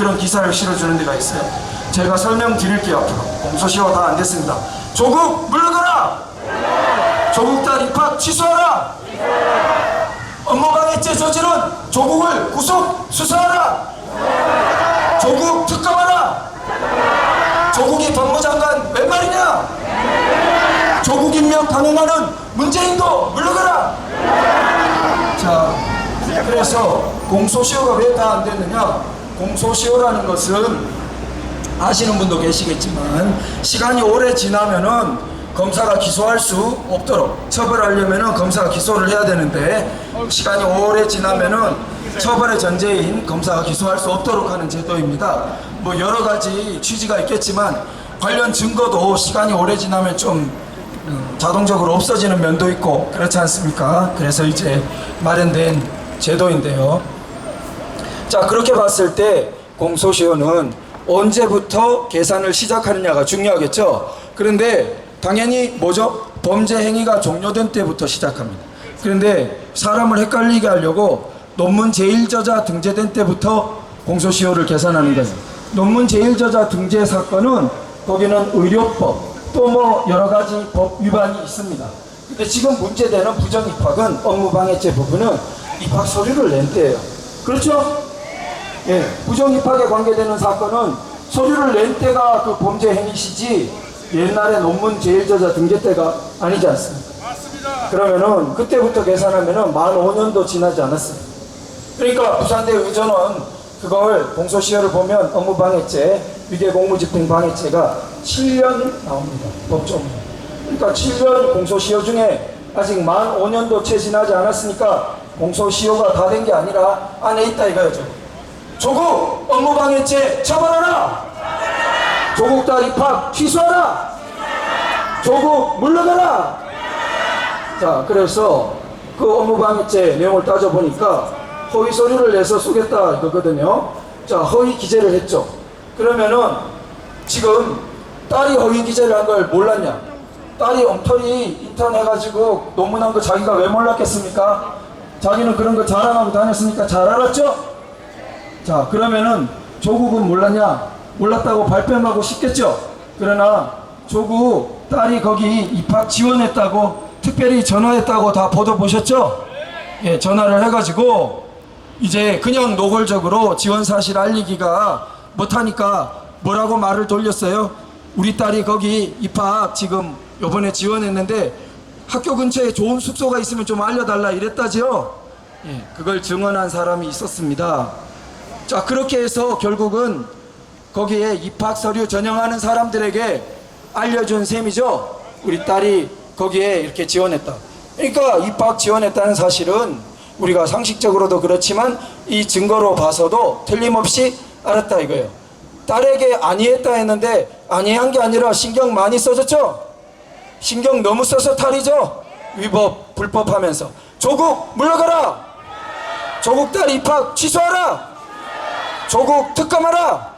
그런 기사를 실어주는 데가 있어요. 제가 설명드릴게요. 앞으로 공소시효가 다 안 됐습니다. 조국 물러가라! 조국 딸 입학 취소하라! 업무방해죄 저지른 조국을 구속 수사하라! 조국 특검하라! 조국이 법무장관 웬 말이냐? 조국 임명 강행하는 문재인도 물러가라! 자, 그래서 공소시효가 왜 다 안 됐느냐? 공소시효라는 것은 아시는 분도 계시겠지만 시간이 오래 지나면은 검사가 기소할 수 없도록, 처벌하려면은 검사가 기소를 해야 되는데 시간이 오래 지나면은 처벌의 전제인 검사가 기소할 수 없도록 하는 제도입니다. 뭐 여러 가지 취지가 있겠지만 관련 증거도 시간이 오래 지나면 좀 자동적으로 없어지는 면도 있고 그렇지 않습니까? 그래서 이제 마련된 제도인데요. 자, 그렇게 봤을 때 공소시효는 언제부터 계산을 시작하느냐가 중요하겠죠. 그런데 당연히 뭐죠? 범죄 행위가 종료된 때부터 시작합니다. 그런데 사람을 헷갈리게 하려고 논문 제일저자 등재된 때부터 공소시효를 계산하는 거예요. 논문 제일저자 등재 사건은 거기는 의료법 또 뭐 여러 가지 법 위반이 있습니다. 근데 지금 문제되는 부정입학은 업무방해죄 부분은 입학 서류를 낸 때예요. 그렇죠? 예, 부정입학에 관계되는 사건은 서류를 낸 때가 그 범죄 행위시지 옛날에 논문 제일저자 등재 때가 아니지 않습니까? 맞습니다. 그러면은 그때부터 계산하면은 만 5년도 지나지 않았어요. 그러니까 부산대 의전은 그걸 공소시효를 보면 업무방해죄, 위계공무집행방해죄가 7년 나옵니다. 법조문에. 그러니까 7년 공소시효 중에 아직 만 5년도 채 지나지 않았으니까 공소시효가 다 된 게 아니라 안에 있다 이거죠. 조국 업무방해죄 처벌하라! 조국 딸 입학 취소하라! 조국 물러가라! 자, 그래서 그 업무방해죄 내용을 따져보니까 허위 서류를 내서 쏘겠다 이거거든요. 자, 허위 기재를 했죠. 그러면은 지금 딸이 허위 기재를 한 걸 몰랐냐? 딸이 엉터리 인턴 해가지고 논문한 거 자기가 왜 몰랐겠습니까? 자기는 그런 거 자랑하고 다녔으니까 잘 알았죠? 자, 그러면은 조국은 몰랐냐? 몰랐다고 발뺌하고 싶겠죠? 그러나 조국 딸이 거기 입학 지원했다고 특별히 전화했다고 다 보도 보셨죠? 예, 전화를 해가지고 이제 그냥 노골적으로 지원 사실 알리기가 못하니까 뭐라고 말을 돌렸어요? 우리 딸이 거기 입학 지금 요번에 지원했는데 학교 근처에 좋은 숙소가 있으면 좀 알려달라 이랬다지요? 예, 그걸 증언한 사람이 있었습니다. 자, 그렇게 해서 결국은 거기에 입학 서류 전형하는 사람들에게 알려준 셈이죠. 우리 딸이 거기에 이렇게 지원했다. 그러니까 입학 지원했다는 사실은 우리가 상식적으로도 그렇지만 이 증거로 봐서도 틀림없이 알았다 이거예요. 딸에게 아니했다 했는데 아니한 게 아니라 신경 많이 써줬죠. 신경 너무 써서 탈이죠. 위법 불법하면서. 조국 물러가라! 조국 딸 입학 취소하라! 조국 특검하라!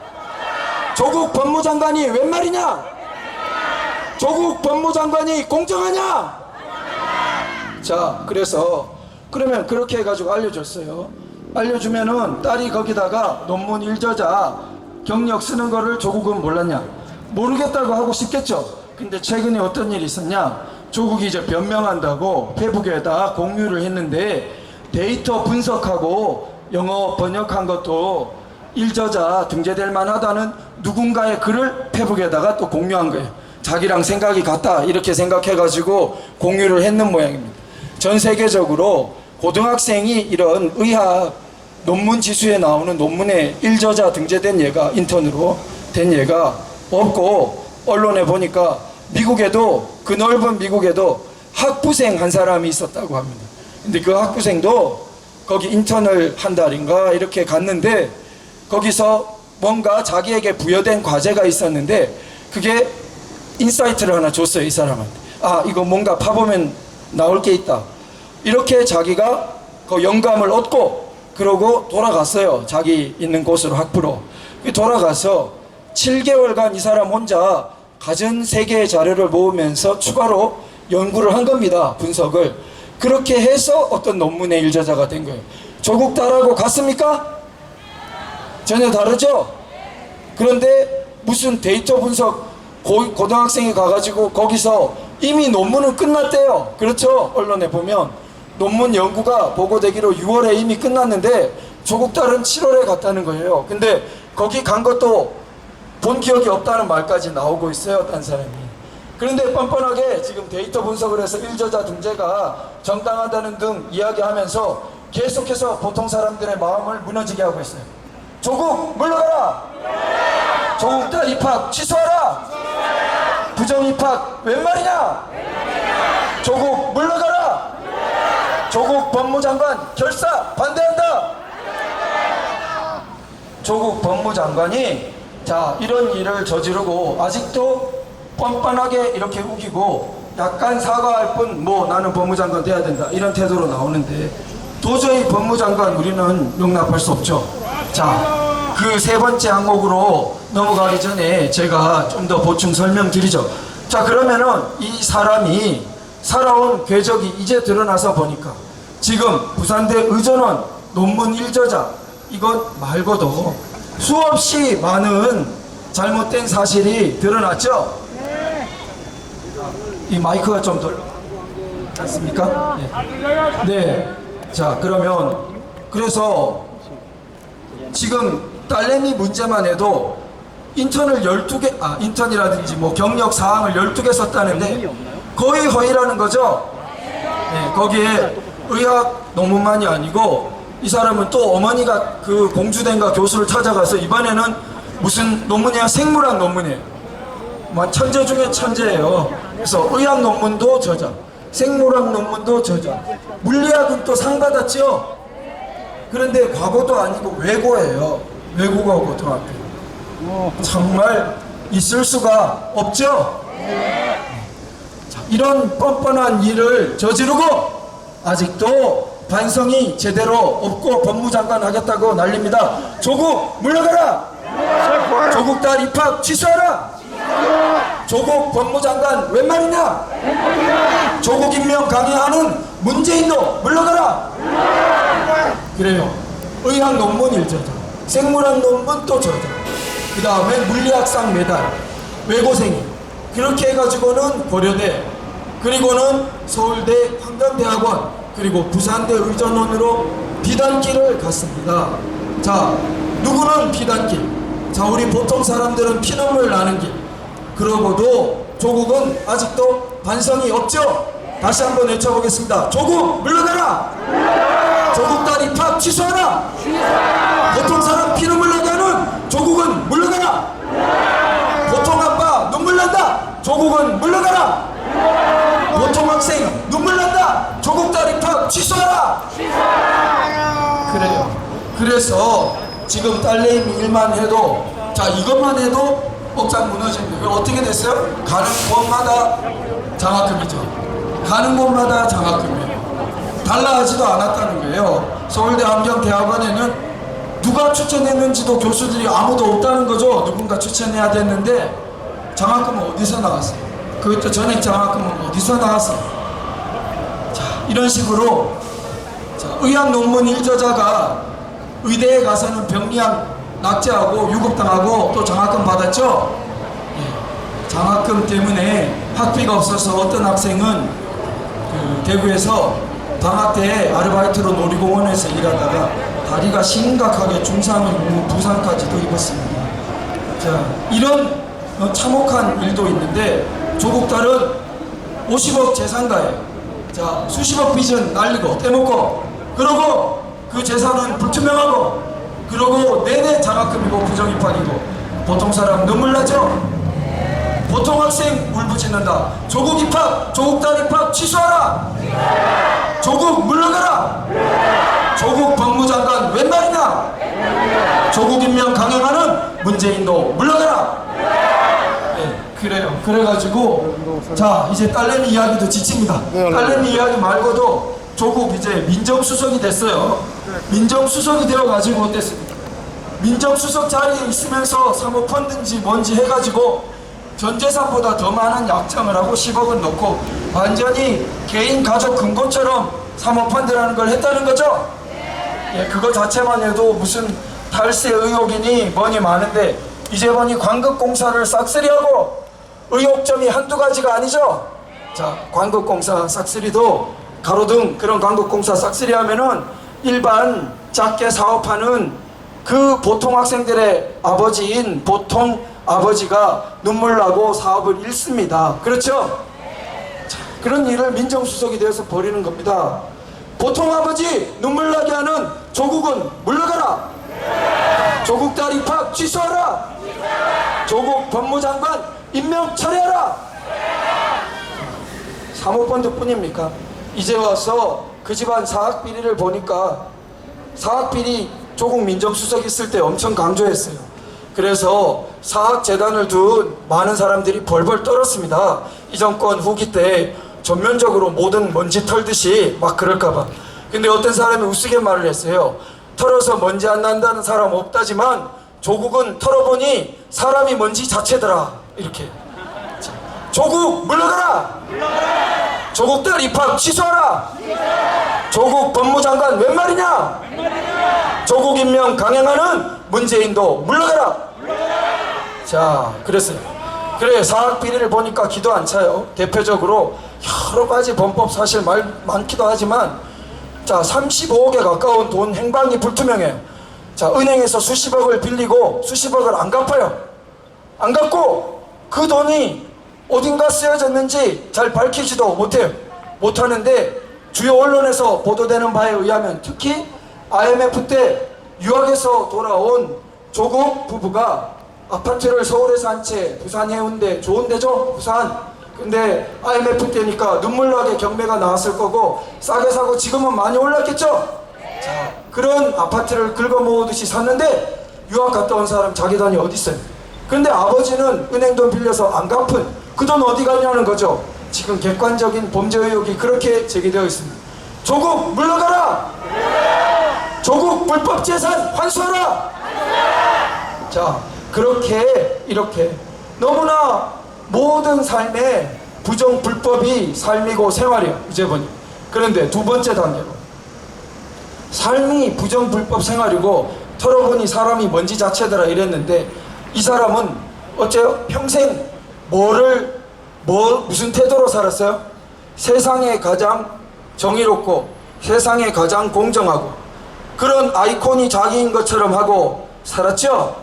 조국 법무장관이 웬 말이냐? 조국 법무장관이 공정하냐? 자, 그래서 그러면 그렇게 해가지고 알려줬어요. 알려주면은 딸이 거기다가 논문 일저자 경력 쓰는 거를 조국은 몰랐냐? 모르겠다고 하고 싶겠죠. 근데 최근에 어떤 일이 있었냐? 조국이 이제 변명한다고 페북에다 공유를 했는데 데이터 분석하고 영어 번역한 것도 일저자 등재될 만하다는 누군가의 글을 페북에다가 또 공유한 거예요. 자기랑 생각이 같다 이렇게 생각해가지고 공유를 했는 모양입니다. 전 세계적으로 고등학생이 이런 의학 논문 지수에 나오는 논문에 일저자 등재된 예가 인턴으로 된 예가 없고 언론에 보니까 미국에도 그 넓은 미국에도 학부생 한 사람이 있었다고 합니다. 근데 그 학부생도 거기 인턴을 한 달인가 이렇게 갔는데 거기서 뭔가 자기에게 부여된 과제가 있었는데 그게 인사이트를 하나 줬어요. 이 사람한테. 아, 이거 뭔가 파보면 나올 게 있다. 이렇게 자기가 그 영감을 얻고 그러고 돌아갔어요. 자기 있는 곳으로 학부로. 돌아가서 7개월간 이 사람 혼자 가진 3개의 자료를 모으면서 추가로 연구를 한 겁니다. 분석을. 그렇게 해서 어떤 논문의 일저자가 된 거예요. 조국 딸하고 같습니까? 전혀 다르죠? 그런데 무슨 데이터 분석 고등학생이 가가지고 거기서 이미 논문은 끝났대요. 그렇죠? 언론에 보면 논문 연구가 보고되기로 6월에 이미 끝났는데 조국 딸은 7월에 갔다는 거예요. 근데 거기 간 것도 본 기억이 없다는 말까지 나오고 있어요, 딴 사람이. 그런데 뻔뻔하게 지금 데이터 분석을 해서 일저자 등재가 정당하다는 등 이야기하면서 계속해서 보통 사람들의 마음을 무너지게 하고 있어요. 조국 물러가라! 조국 딸 입학 취소하라! 부정 입학 웬 말이냐? 조국 물러가라! 조국 법무장관 결사 반대한다! 조국 법무장관이 자 이런 일을 저지르고 아직도 뻔뻔하게 이렇게 우기고 약간 사과할 뿐 뭐 나는 법무장관 돼야 된다 이런 태도로 나오는데 도저히 법무장관 우리는 용납할 수 없죠. 자 그 세 번째 항목으로 넘어가기 전에 제가 좀 더 보충 설명드리죠. 자 그러면은 이 사람이 살아온 궤적이 이제 드러나서 보니까 지금 부산대 의전원 논문 일저자 이것 말고도 수없이 많은 잘못된 사실이 드러났죠. 이 마이크가 좀 덜 맞습니까? 네. 네. 자 그러면 그래서 지금 딸내미 문제만 해도 인턴을 12개 인턴이라든지 뭐 경력 사항을 12개 썼다는데 거의 허위라는 거죠. 네, 거기에 의학 논문만이 아니고 이 사람은 또 어머니가 그 공주대인가 교수를 찾아가서 이번에는 무슨 논문이야? 생물학 논문이에요. 뭐 천재 중에 천재예요. 그래서 의학 논문도 저자, 생물학 논문도 저자, 물리학은 또 상 받았죠. 그런데 과거도 아니고 외고예요. 외국어 고등학교. 정말 있을 수가 없죠. 자, 이런 뻔뻔한 일을 저지르고 아직도 반성이 제대로 없고 법무장관 하겠다고 난립니다. 조국 물러가라! 조국 딸 입학 취소하라! 조국 법무장관 웬 말이냐? 조국 임명 강행하는 문재인도 물러가라! 그래요. 의학 논문 일저자, 생물학 논문 또 저자, 그 다음에 물리학상 메달, 외고생이 그렇게 해가지고는 고려대, 그리고는 서울대 환경대학원, 그리고 부산대 의전원으로 비단길을 갔습니다. 자, 누구는 비단길, 자 우리 보통 사람들은 피눈물 나는 길. 그러고도 조국은 아직도 반성이 없죠. 다시 한번 외쳐보겠습니다. 조국 물러가라! 조국 딸 입학 취소하라! 보통 사람 피눈물 나게 하는 조국은 물러가라! 보통 아빠 눈물 난다! 조국은 물러가라! 보통 학생 눈물 난다! 조국 딸 입학 취소하라! 그래요. 그래서 지금 딸내미 일만 해도 자 이것만 해도 억장 무너집니다. 어떻게 됐어요? 가는 곳마다 장학금이죠. 가는 곳마다 장학금이에요. 달라하지도 않았다는 거예요. 서울대 환경대학원에는 누가 추천했는지도 교수들이 아무도 없다는 거죠. 누군가 추천해야 됐는데 장학금은 어디서 나왔어요? 그것도 전액 장학금은 어디서 나왔어요? 자, 이런 식으로 자, 의학 논문 일저자가 의대에 가서는 병리학 낙제하고 유급당하고 또 장학금 받았죠? 예, 장학금 때문에 학비가 없어서 어떤 학생은 그 대구에서 방학 때 아르바이트로 놀이공원에서 일하다가 다리가 심각하게 중상을 입고 부상까지도 입었습니다. 자, 이런 참혹한 일도 있는데 조국 딸은 50억 재산가에 자 수십억 빚은 날리고 떼먹고 그러고 그 재산은 불투명하고 그러고 내내 장학금이고 부정입학이고 보통 사람 눈물 나죠? 보통 학생 울부짖는다. 조국 입학, 조국 딸 입학 취소하라! 조국 물러가라! 조국 법무장관 웬 말이냐? 조국 임명 강행하는 문재인도 물러가라! 네, 그래요. 그래가지고 자 이제 딸내미 이야기도 지칩니다. 딸내미 이야기 말고도 조국 이제 민정수석이 됐어요. 민정수석이 되어가지고 어땠습니까? 민정수석 자리에 있으면서 사모펀드인지 뭔지 해가지고 전 재산보다 더 많은 약정을 하고 10억을 넣고 완전히 개인 가족 금고처럼 사모펀드라는 걸 했다는 거죠. 예, 그거 자체만 해도 무슨 탈세 의혹이니 뭐니 많은데 이제 보니 광급공사를 싹쓸이하고 의혹점이 한두 가지가 아니죠. 자, 광급공사 싹쓸이도 가로등 그런 광급공사 싹쓸이하면은 일반 작게 사업하는 그 보통 학생들의 아버지인 보통 아버지가 눈물 나고 사업을 잃습니다. 그렇죠? 자, 그런 일을 민정수석이 되어서 벌이는 겁니다. 보통 아버지 눈물 나게 하는 조국은 물러가라. 조국 딸 입학 취소하라. 조국 법무장관 임명 철회하라. 사모펀드 뿐입니까? 이제 와서 그 집안 사학비리를 보니까 사학비리 조국 민정수석 있을 때 엄청 강조했어요. 그래서 사학재단을 둔 많은 사람들이 벌벌 떨었습니다. 이 정권 후기 때 전면적으로 모든 먼지 털듯이 막 그럴까봐. 근데 어떤 사람이 우스개 말을 했어요. 털어서 먼지 안 난다는 사람 없다지만 조국은 털어보니 사람이 먼지 자체더라. 이렇게. 자, 조국 물러가라. 조국 딸 입학 취소하라. 조국 법무장관 웬 말이냐. 조국 임명 강행하는 문재인도 물러가라. 자, 그랬어요. 그래, 사학비리를 보니까 기도 안 차요. 대표적으로 여러 가지 범법 사실 많기도 하지만, 자, 35억에 가까운 돈 행방이 불투명해요. 자, 은행에서 수십억을 빌리고 수십억을 안 갚아요. 안 갚고 그 돈이 어딘가 쓰여졌는지 잘 밝히지도 못해요. 못하는데 주요 언론에서 보도되는 바에 의하면 특히 IMF 때 유학에서 돌아온 조국 부부가 아파트를 서울에서 한 채 부산 해운대 좋은 데죠? 부산. 근데 IMF 때니까 눈물나게 경매가 나왔을 거고 싸게 사고 지금은 많이 올랐겠죠? 자, 그런 아파트를 긁어모으듯이 샀는데 유학 갔다 온 사람 자기 돈이 어디 있어요? 근데 아버지는 은행 돈 빌려서 안 갚은 그 돈 어디 갔냐는 거죠. 지금 객관적인 범죄 의혹이 그렇게 제기되어 있습니다. 조국 물러가라. 조국 불법 재산 환수하라. 자, 그렇게 이렇게 너무나 모든 삶에 부정 불법이 삶이고 생활이에요. 이제 보니. 그런데 두 번째 단계로 삶이 부정 불법 생활이고 털어보니 사람이 먼지 자체더라 이랬는데 이 사람은 어째요? 평생 무슨 태도로 살았어요? 세상에 가장 정의롭고 세상에 가장 공정하고 그런 아이콘이 자기인 것처럼 하고 살았죠?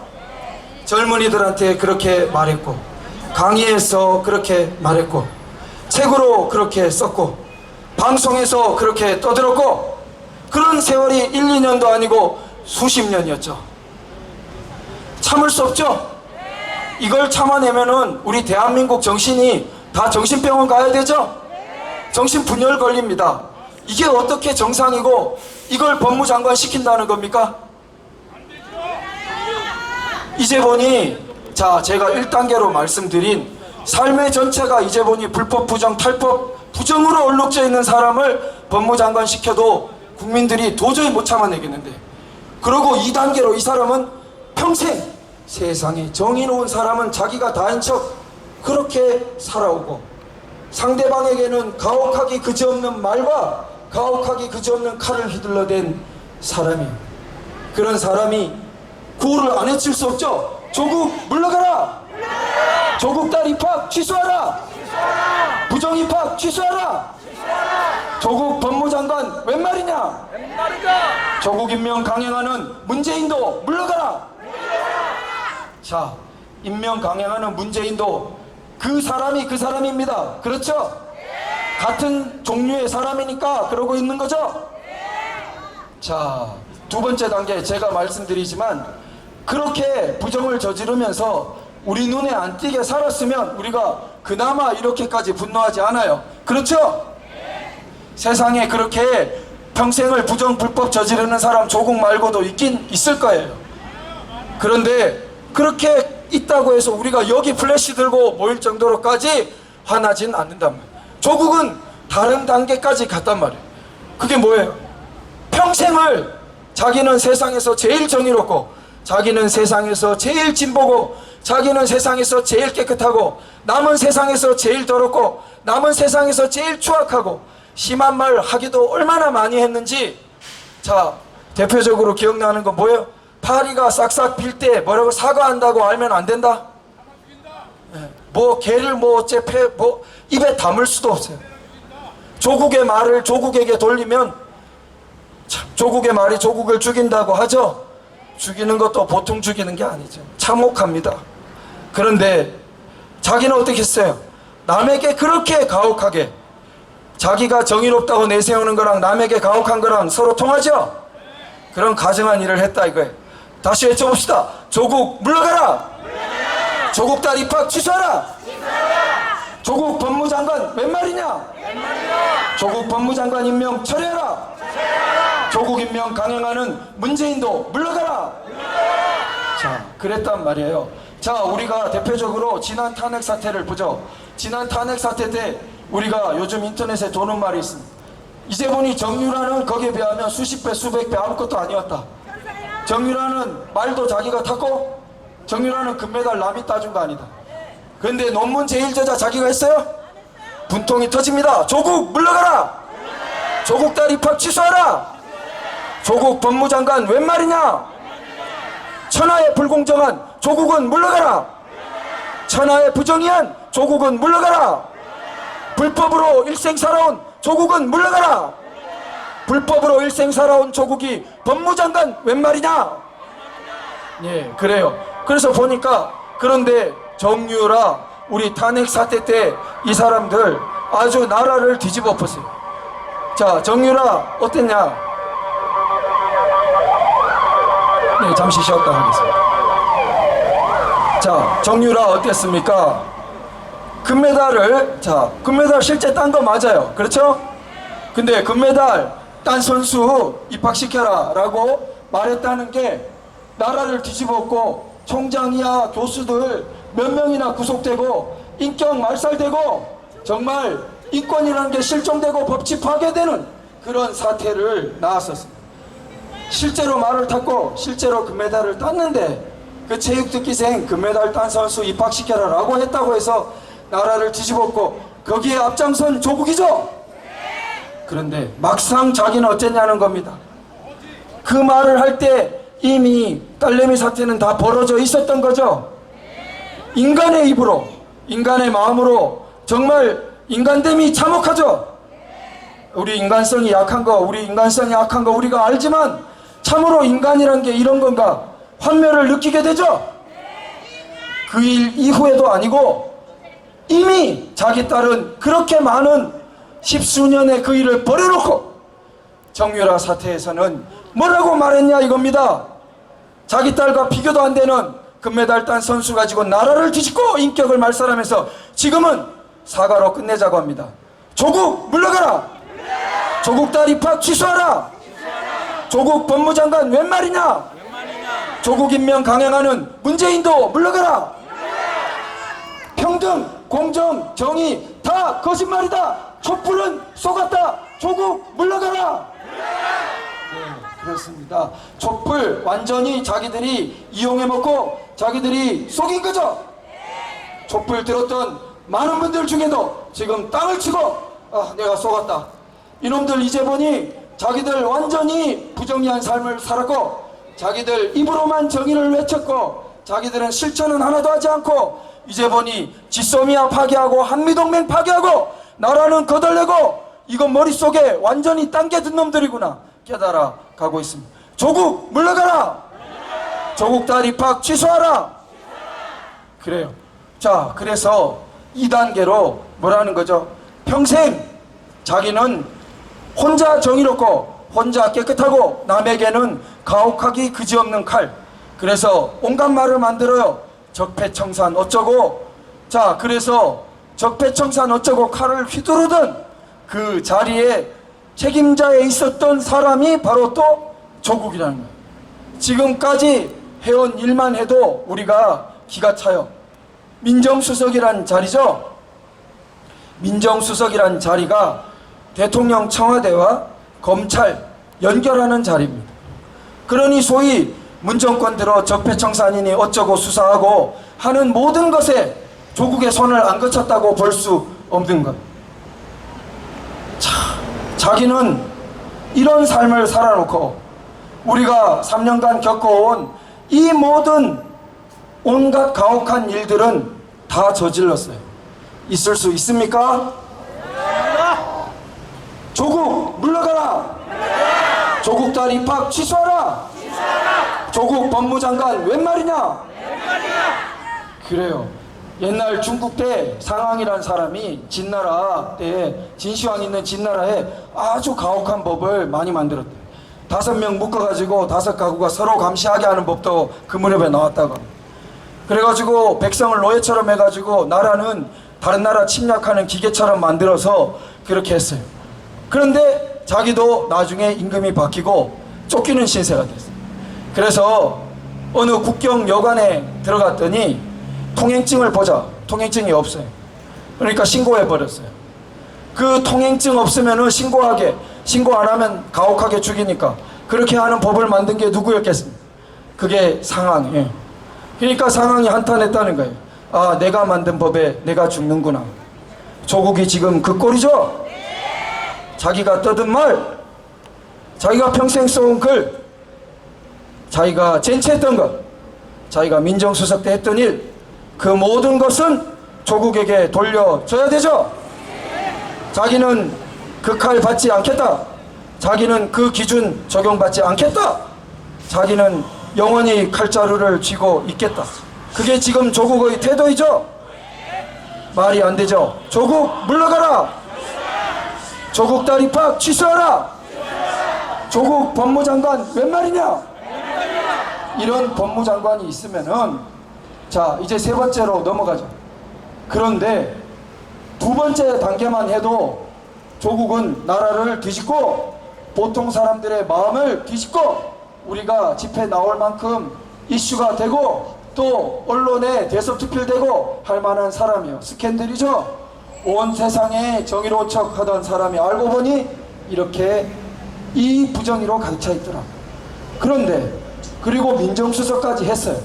젊은이들한테 그렇게 말했고 강의에서 그렇게 말했고 책으로 그렇게 썼고 방송에서 그렇게 떠들었고 그런 세월이 1, 2년도 아니고 수십 년이었죠. 참을 수 없죠? 이걸 참아내면은 우리 대한민국 정신이 다 정신병원 가야 되죠? 정신분열 걸립니다. 이게 어떻게 정상이고 이걸 법무장관 시킨다는 겁니까? 이제 보니 자, 제가 1단계로 말씀드린 삶의 전체가 이제 보니 불법 부정 탈법 부정으로 얼룩져 있는 사람을 법무장관 시켜도 국민들이 도저히 못 참아내겠는데 그리고 2단계로 이 사람은 평생 세상에 정의로운 사람은 자기가 다인 척 그렇게 살아오고 상대방에게는 가혹하기 그지없는 말과 가혹하기 그지없는 칼을 휘둘러댄 사람이에요. 그런 사람이 구호를 안 외칠 수 없죠. 조국 물러가라. 조국 딸 입학 취소하라. 부정 입학 취소하라. 조국 법무장관 웬 말이냐. 조국 임명 강행하는 문재인도 물러가라. 자, 임명 강행하는 문재인도 그 사람이 그 사람입니다. 그렇죠? 같은 종류의 사람이니까 그러고 있는 거죠? 자, 두 번째 단계 제가 말씀드리지만 그렇게 부정을 저지르면서 우리 눈에 안 띄게 살았으면 우리가 그나마 이렇게까지 분노하지 않아요. 그렇죠? 세상에 그렇게 평생을 부정 불법 저지르는 사람 조국 말고도 있긴 있을 거예요. 그런데 그렇게 있다고 해서 우리가 여기 플래시 들고 모일 정도로까지 화나진 않는단 말이에요. 조국은 다른 단계까지 갔단 말이에요. 그게 뭐예요? 평생을 자기는 세상에서 제일 정의롭고 자기는 세상에서 제일 진보고 자기는 세상에서 제일 깨끗하고 남은 세상에서 제일 더럽고 남은 세상에서 제일 추악하고 심한 말 하기도 얼마나 많이 했는지 자, 대표적으로 기억나는 건 뭐예요? 파리가 싹싹 빌 때 뭐라고 사과한다고 알면 안 된다? 뭐 개를 뭐 어째 뭐 입에 담을 수도 없어요. 조국의 말을 조국에게 돌리면 참, 조국의 말이 조국을 죽인다고 하죠. 죽이는 것도 보통 죽이는 게 아니죠. 참혹합니다. 그런데 자기는 어떻게 했어요? 남에게 그렇게 가혹하게, 자기가 정의롭다고 내세우는 거랑 남에게 가혹한 거랑 서로 통하죠? 그런 가증한 일을 했다 이거예요. 다시 외쳐봅시다. 조국 물러가라! 조국 딸 입학 취소하라! 조국 법무장관 웬 말이냐? 조국 법무장관 임명 철회하라! 조국 임명 강행하는 문재인도 물러가라! 자, 그랬단 말이에요. 자, 우리가 대표적으로 지난 탄핵 사태를 보죠. 지난 탄핵 사태 때 우리가 요즘 인터넷에 도는 말이 있습니다. 이재분이 정유라는 거기에 비하면 수십 배 수백 배 아무것도 아니었다. 정유라는 말도 자기가 탔고 정유라는 금메달 남이 따준 거 아니다. 그런데 논문 제1저자 자기가 했어요? 분통이 터집니다. 조국 물러가라! 조국 딸 입학 취소하라! 조국 법무장관 웬 말이냐? 천하의 불공정한 조국은 물러가라! 천하의 부정의한 조국은 물러가라! 불법으로 일생 살아온 조국은 물러가라! 불법으로 일생 살아온 조국이 법무장관 웬 말이냐? 예, 그래요. 그래서 보니까, 그런데 정유라 우리 탄핵 사태 때 이 사람들 아주 나라를 뒤집어 엎었어요. 자, 정유라 어땠냐? 네, 잠시 쉬었다 하겠습니다. 자, 정유라 어땠습니까? 금메달을, 자, 금메달 실제 딴 거 맞아요. 그렇죠? 근데 금메달 딴 선수 입학시켜라 라고 말했다는 게 나라를 뒤집었고, 총장이야 교수들 몇 명이나 구속되고 인격 말살되고 정말 인권이라는 게 실종되고 법치 파괴되는 그런 사태를 낳았었습니다. 실제로 말을 탔고 실제로 금메달을 땄는데, 그 체육특기생 금메달 딴 선수 입학시켜라 라고 했다고 해서 나라를 뒤집었고, 거기에 앞장선 조국이죠. 그런데 막상 자기는 어쨌냐는 겁니다. 그 말을 할 때 이미 딸내미 사태는 다 벌어져 있었던 거죠. 인간의 입으로, 인간의 마음으로, 정말 인간됨이 참혹하죠. 우리 인간성이 약한 거, 우리가 알지만 참으로 인간이란 게 이런 건가 환멸을 느끼게 되죠. 그 일 이후에도 아니고 이미 자기 딸은 그렇게 많은 십수년의 그 일을 버려놓고 정유라 사태에서는 뭐라고 말했냐 이겁니다. 자기 딸과 비교도 안 되는 금메달 딴 선수 가지고 나라를 뒤집고 인격을 말살하면서 지금은 사과로 끝내자고 합니다. 조국 물러가라! 조국 딸 입학 취소하라! 조국 법무장관 웬 말이냐? 조국 임명 강행하는 문재인도 물러가라! 평등, 공정, 정의 다 거짓말이다! 촛불은 속았다! 조국 물러가라! 네, 그렇습니다. 촛불 완전히 자기들이 이용해먹고 자기들이 속인 거죠. 촛불 들었던 많은 분들 중에도 지금 땅을 치고 내가 속았다. 이놈들 이제 보니 자기들 완전히 부정의한 삶을 살았고 자기들 입으로만 정의를 외쳤고 자기들은 실천은 하나도 하지 않고 이제 보니 지소미아 파괴하고 한미동맹 파괴하고 나라는 거덜내고 이건 머릿속에 완전히 당겨든 놈들이구나 깨달아 가고 있습니다. 조국 물러가라! 조국 딸 입학 취소하라! 그래요. 자, 그래서 2단계로 뭐라는 거죠? 평생 자기는 혼자 정의롭고 혼자 깨끗하고 남에게는 가혹하기 그지없는 칼. 그래서 온갖 말을 만들어요. 적폐청산 어쩌고. 자, 그래서 적폐청산 어쩌고 칼을 휘두르던 그 자리에 책임자에 있었던 사람이 바로 또 조국이라는 거예요. 지금까지 해온 일만 해도 우리가 기가 차요. 민정수석이란 자리죠. 민정수석이란 자리가 대통령 청와대와 검찰 연결하는 자리입니다. 그러니 소위 문정권 들어 적폐청산이니 어쩌고 수사하고 하는 모든 것에 조국의 손을 안 거쳤다고 볼 수 없는 것. 자기는 이런 삶을 살아놓고 우리가 3년간 겪어온 이 모든 온갖 가혹한 일들은 다 저질렀어요. 있을 수 있습니까? 조국 물러가라! 조국 딸 입학 취소하라! 조국 법무장관 웬 말이냐? 그래요. 옛날 중국 때 상황이라는 사람이 진나라 때 진시황 있는 진나라에 아주 가혹한 법을 많이 만들었대요. 5명 묶어가지고 5가구가 서로 감시하게 하는 법도 그 무렵에 나왔다고. 그래가지고 백성을 노예처럼 해가지고 나라는 다른 나라 침략하는 기계처럼 만들어서 그렇게 했어요. 그런데 자기도 나중에 임금이 바뀌고 쫓기는 신세가 됐어요. 그래서 어느 국경 여관에 들어갔더니 통행증을 보자. 통행증이 없어요. 그러니까 신고해버렸어요. 그 통행증 없으면은 신고 안 하면 가혹하게 죽이니까 그렇게 하는 법을 만든 게 누구였겠습니까? 그게 상황이에요. 그러니까 상황이 한탄했다는 거예요. 아, 내가 만든 법에 내가 죽는구나. 조국이 지금 그 꼴이죠? 자기가 떠든 말, 자기가 평생 써온 글, 자기가 젠체했던 것, 자기가 민정수석 때 했던 일, 그 모든 것은 조국에게 돌려줘야 되죠? 자기는 그 칼 받지 않겠다. 자기는 그 기준 적용받지 않겠다. 자기는 영원히 칼자루를 쥐고 있겠다. 그게 지금 조국의 태도이죠? 말이 안 되죠? 조국 물러가라! 조국 딸 입학 취소하라! 조국 법무장관 웬 말이냐? 이런 법무장관이 있으면은, 자, 이제 3번째로 넘어가죠. 그런데 2번째 단계만 해도 조국은 나라를 뒤집고 보통 사람들의 마음을 뒤집고 우리가 집회 나올 만큼 이슈가 되고 또 언론에 대섭투필되고 할 만한 사람이요. 스캔들이죠. 온 세상에 정의로운 척 하던 사람이 알고 보니 이렇게 이 부정의로 가득 차 있더라. 그런데 그리고 민정수석까지 했어요.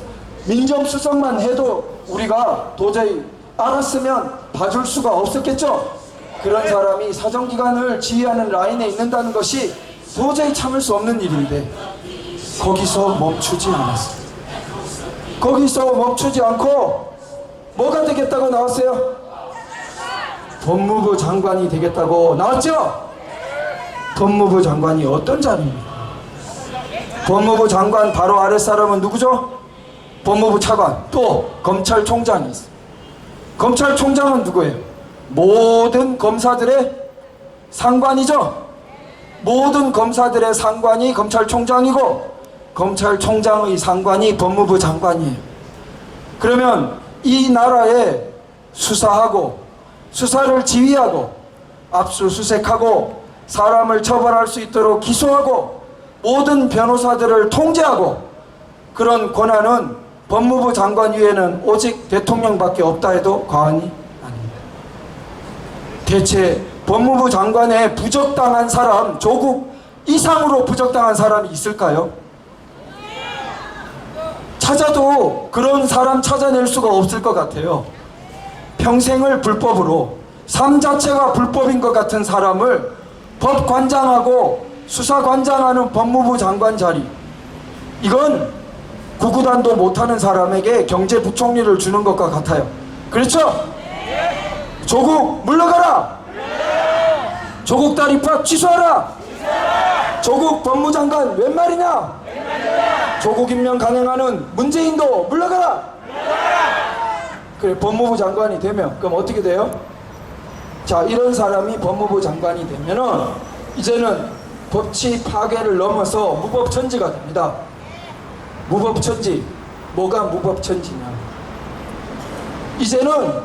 민정수석만 해도 우리가 도저히 알았으면 봐줄 수가 없었겠죠. 그런 사람이 사정기관을 지휘하는 라인에 있는다는 것이 도저히 참을 수 없는 일인데 거기서 멈추지 않았어요. 거기서 멈추지 않고 뭐가 되겠다고 나왔어요? 법무부 장관이 되겠다고 나왔죠? 법무부 장관이 어떤 자리입니까? 법무부 장관 바로 아랫사람은 누구죠? 법무부 차관, 또 검찰총장이 있어요. 검찰총장은 누구예요? 모든 검사들의 상관이죠. 모든 검사들의 상관이 검찰총장이고 검찰총장의 상관이 법무부 장관이에요. 그러면 이 나라에 수사하고 수사를 지휘하고 압수수색하고 사람을 처벌할 수 있도록 기소하고 모든 변호사들을 통제하고 그런 권한은 법무부 장관 위에는 오직 대통령밖에 없다 해도 과언이 아닙니다. 대체 법무부 장관에 부적당한 사람, 조국 이상으로 부적당한 사람이 있을까요? 찾아도 그런 사람 찾아낼 수가 없을 것 같아요. 평생을 불법으로, 삶 자체가 불법인 것 같은 사람을 법관장하고 수사관장하는 법무부 장관 자리, 이건 구구단도 못하는 사람에게 경제부총리를 주는 것과 같아요. 그렇죠? 조국 물러가라! 조국 딸 입학 취소하라! 조국 법무장관 웬 말이냐? 조국 임명 강행하는 문재인도 물러가라! 그래, 법무부 장관이 되면 그럼 어떻게 돼요? 자, 이런 사람이 법무부 장관이 되면은 이제는 법치 파괴를 넘어서 무법천지가 됩니다. 무법천지. 뭐가 무법천지냐? 이제는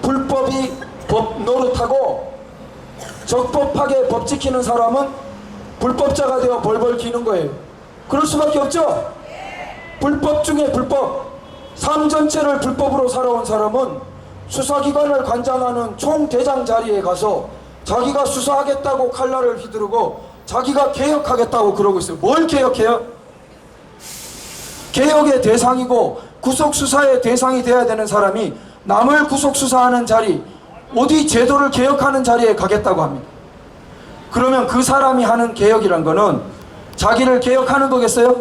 불법이 법 노릇하고 적법하게 법 지키는 사람은 불법자가 되어 벌벌 기는 거예요. 그럴 수밖에 없죠. 불법 중에 불법, 삶 전체를 불법으로 살아온 사람은 수사기관을 관장하는 총대장 자리에 가서 자기가 수사하겠다고 칼날을 휘두르고 자기가 개혁하겠다고 그러고 있어요. 뭘 개혁해요? 개혁의 대상이고 구속수사의 대상이 돼야 되는 사람이 남을 구속수사하는 자리, 어디 제도를 개혁하는 자리에 가겠다고 합니다. 그러면 그 사람이 하는 개혁이란 거는 자기를 개혁하는 거겠어요?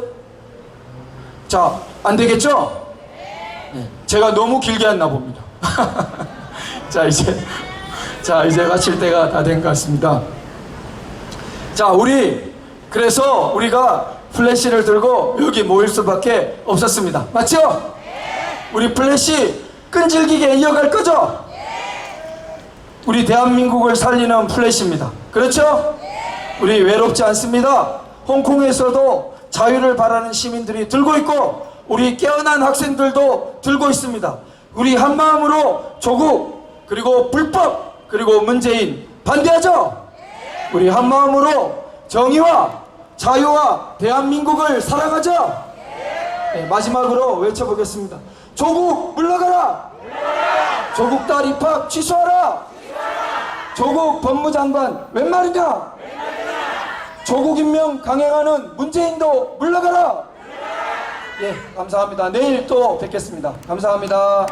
자, 안 되겠죠? 네. 제가 너무 길게 했나 봅니다. 자, 이제 마칠 때가 다 된 것 같습니다. 자, 그래서 우리가 플래시를 들고 여기 모일 수밖에 없었습니다. 맞죠? 우리 플래시 끈질기게 이어갈 거죠? 우리 대한민국을 살리는 플래시입니다. 그렇죠? 우리 외롭지 않습니다. 홍콩에서도 자유를 바라는 시민들이 들고 있고 우리 깨어난 학생들도 들고 있습니다. 우리 한마음으로 조국 그리고 불법 그리고 문재인 반대하죠? 우리 한마음으로 정의와 자유와 대한민국을 사랑하죠? 네, 마지막으로 외쳐보겠습니다. 조국 물러가라! 조국 딸 입학 취소하라! 조국 법무장관 웬 말이냐? 조국 임명 강행하는 문재인도 물러가라! 예, 감사합니다. 내일 또 뵙겠습니다. 감사합니다.